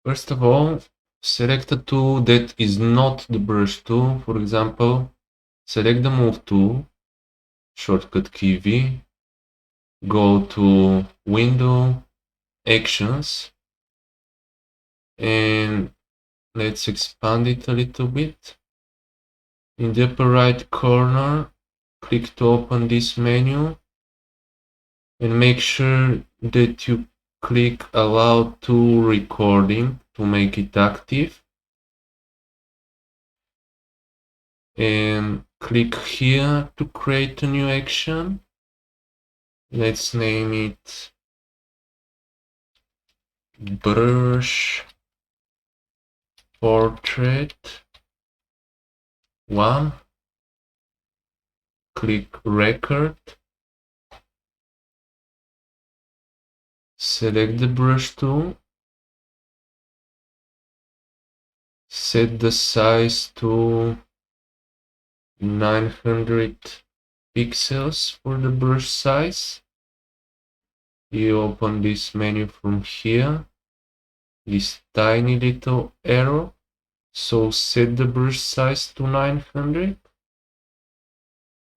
First of all, select a tool that is not the brush tool. For example, select the move tool, shortcut key V, go to Window, Actions, and let's expand it a little bit. In the upper right corner, click to open this menu and make sure that you click Allow Tool Recording to make it active. And click here to create a new action. Let's name it Brush Portrait 1. Click Record. Select the brush tool. Set the size to 900 pixels for the brush size. You open this menu from here, this tiny little arrow. So set the brush size to 900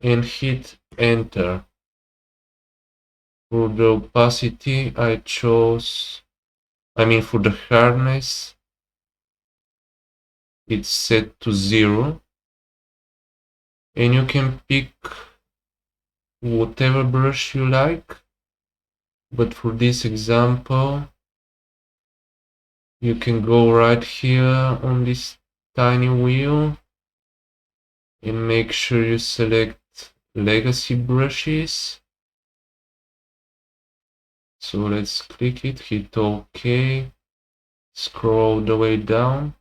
and hit enter. For the opacity, for the hardness, it's set to 0. And you can pick whatever brush you like. But for this example, you can go right here on this tiny wheel and make sure you select legacy brushes. So let's click it, hit OK, scroll the way down,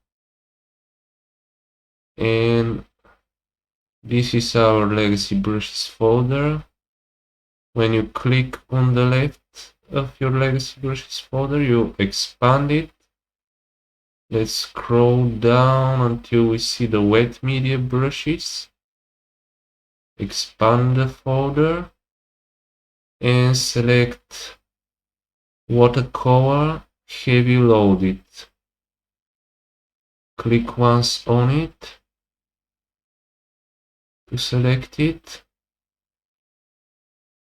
and this is our legacy brushes folder. When you click on the left of your legacy brushes folder, you expand it. Let's scroll down until we see the wet media brushes. Expand the folder and select watercolor heavy loaded. Click once on it to select it,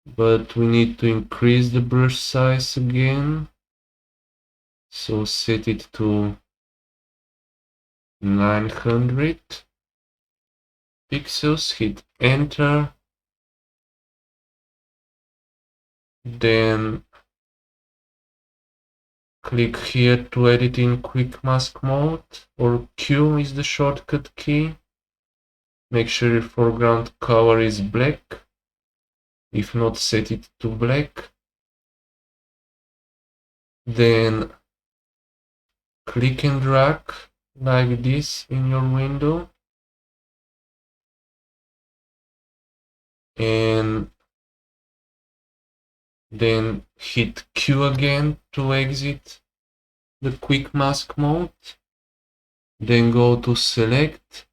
but we need to increase the brush size again, so set it to 900 pixels, hit enter, then click here to edit in quick mask mode, or Q is the shortcut key. Make sure your foreground color is black. If not, set it to black. Then click and drag like this in your window. And then hit Q again to exit the quick mask mode. Then go to select.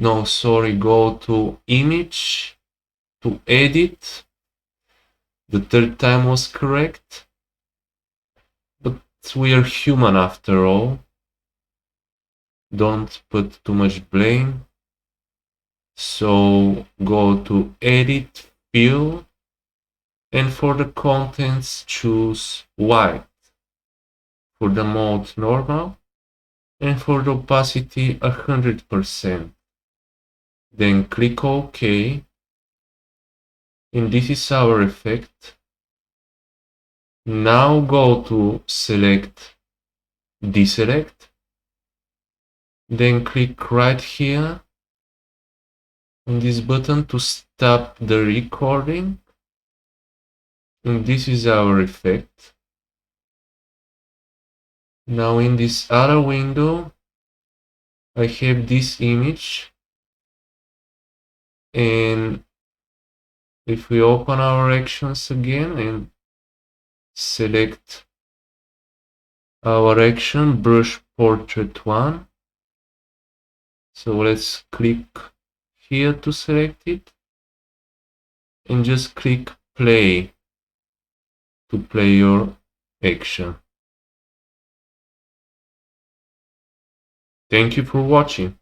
Go to image to edit. The third time was correct. But we are human after all. Don't put too much blame. So go to edit, fill, and for the contents choose white. For the mode normal, and for the opacity 100%. Then click OK, and this is our effect. Now go to select, deselect, then click right here on this button to stop the recording, and this is our effect. Now in this other window, I have this image, and if we open our actions again and select our action, brush portrait 1, so let's click here to select it and just click play to play your action. Thank you for watching.